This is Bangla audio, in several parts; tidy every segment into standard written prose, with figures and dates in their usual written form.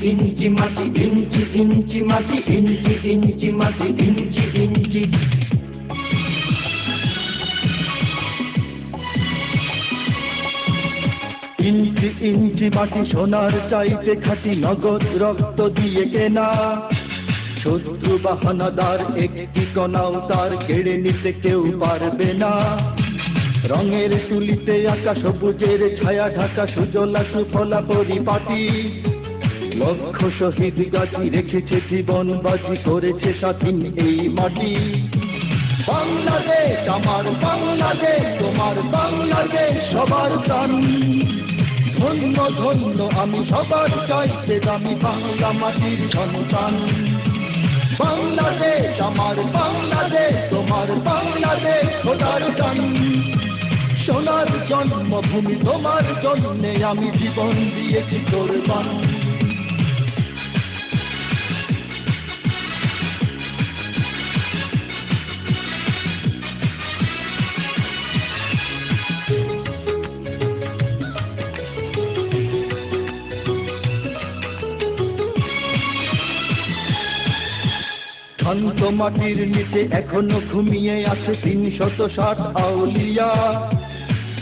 ইঞ্চি মাটি, ইঞ্চি ইঞ্চি মাটি, ইঞ্চি ইঞ্চি মাটি, ইঞ্চি ইঞ্চি। ইঞ্চি ইঞ্চি মাটি সোনার চাইতে খাঁটি, নগদ রক্ত দিয়ে কেনা। শত্রু বাহানাদার একটি কণাও তার কেড়ে নিতে কেউ পারবে না। রঙের তুলিতে আঁকা সবুজের ছায়া ঢাকা সুজলা সুফলা পরিপাটি। লক্ষ শহীদ গাছি রেখেছে জীবন বাজি, করেছে স্বাধীন এই মাটি। বাংলাদেশ আমার বাংলাদেশ, তোমার বাংলাদেশ সবার প্রাণ। ধন্য ধন্য আমি সবার চাইতে দামি বাংলা মাটির সন্তান। বাংলাদেশ আমার বাংলাদেশ, তোমার বাংলাদেশ খোদার দান। সোনার জন্মভূমি তোমার জন্যে আমি জীবন দিয়েছি কোরবান। শান্ত মাটির নিচে এখনো ঘুমিয়ে আছে ৩৬০ আউলিয়া।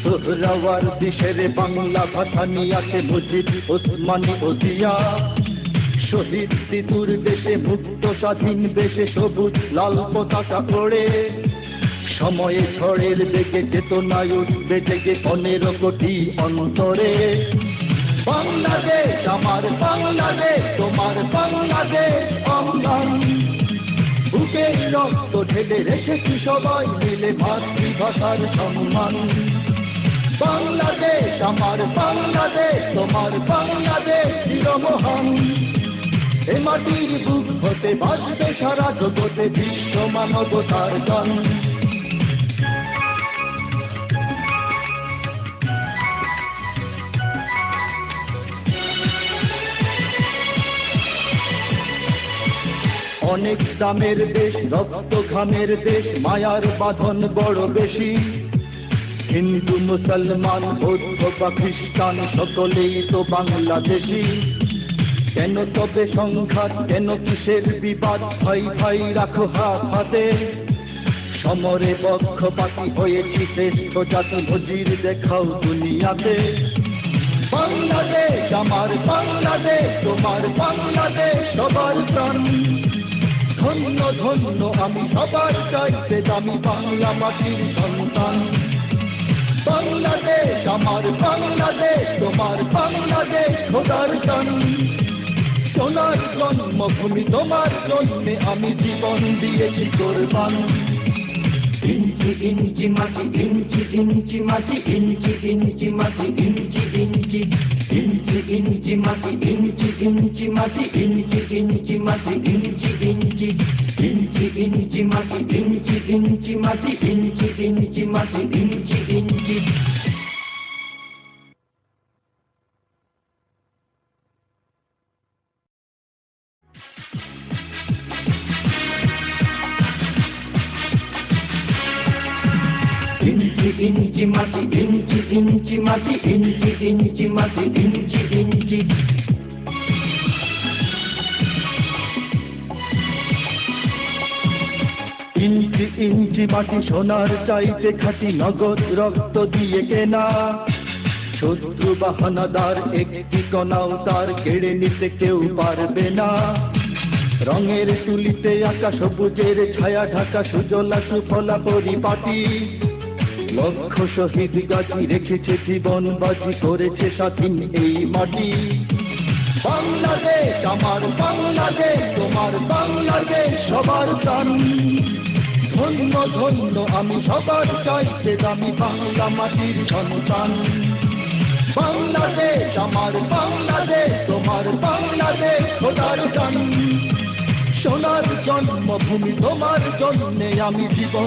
সোহরাওয়ার দেশের বাংলা ভাষা নিয়ে আছে মুজিব, ওসমানী, ওজিয়া। শহীদ তিতুর দেশে মুক্ত স্বাধীন দেশে সবুজ লাল পতাকা ওড়ে। সময়ে ঝড়ের বেগে চেতনায় উঠবে জেগে ১৫ কোটি অন্তরে। বাংলাদেশ আমার বাংলাদেশ, তোমার বাংলাদেশ অঙ্গন। বুকের রক্ত ঢেলে রেখেছি সবাই মিলে মাতৃভাষার সম্মান। বাংলাদেশ আমার বাংলাদেশ, তোমার বাংলাদেশ চিরমহান। এ মাটির বুক হতে বাজবে সারা জগতে বিশ্ব মানবতার গান। অনেক দামের দেশ, রক্ত ঘামের দেশ, মায়ার বাঁধন বড় বেশি। হিন্দু মুসলমান বৌদ্ধ বা খ্রিস্টান সকলেই তো বাংলাদেশি। কেন তবে সংঘাত, কেন কিসের বিবাদ? ভাই ভাই রাখো হাত হাতে। সমরে পক্ষপাতী হয়েছি শ্রেষ্ঠ জাতি, নজির দেখাও দুনিয়াতে। বাংলাদেশ আমার বাংলাদেশ, তোমার বাংলাদেশ সবার প্রাণ। ধন্য ধন্য আমি সবার চাইতে দামি বাংলা মাটির সন্তান। বাংলাদেশ আমার বাংলাদেশ, তোমার বাংলাদেশ খোদার দান। সোনার জন্মভূমি তোমার জন্যে আমি জীবন দিয়েছি কোরবান। ইঞ্চি ইঞ্চি মাটি, ইঞ্চি ইঞ্চি মাটি, ইঞ্চি ইঞ্চি মাটি, ইঞ্চি ইঞ্চি। ইঞ্চি ইঞ্চি মাটি, ইঞ্চি ইঞ্চি মাটি, ইঞ্চি ইঞ্চি মাটি, ইঞ্চি ইঞ্চি। ইঞ্চি ইঞ্চি মাটি, ইঞ্চি ইঞ্চি মাটি, ইঞ্চি ইঞ্চি মাটি, ইঞ্চি ইঞ্চি। ইঞ্চি ইঞ্চি মাটি, ইঞ্চি ইঞ্চি মাটি, ইঞ্চি ইঞ্চি মাটি, ইঞ্চি ইঞ্চি। ইঞ্চি ইঞ্চি মাটি সোনার চাইতে খাঁটি, নগদ রক্ত দিয়ে কেনা। শত্রু বাহানাদার একটি কণাও তার কেড়ে নিতে কেউ পারবে না। রঙের তুলিতে আঁকা সবুজের ছায়া ঢাকা সুজলা সুফলা পরিপাটি। লক্ষ শহীদ গাছি রেখেছে জীবন বাজি, করেছে স্বাধীন এই মাটি। বাংলাদেশ আমার বাংলাদেশ, তোমার বাংলাদেশ সবার প্রাণ। ধন্য ধন্য আমি সবার চাইতে দামি বাংলা মাটির সন্তান। বাংলাদেশ আমার বাংলাদেশ, তোমার বাংলাদেশ খোদার দান। সোনার জন্মভূমি তোমার জন্যে আমি জীবন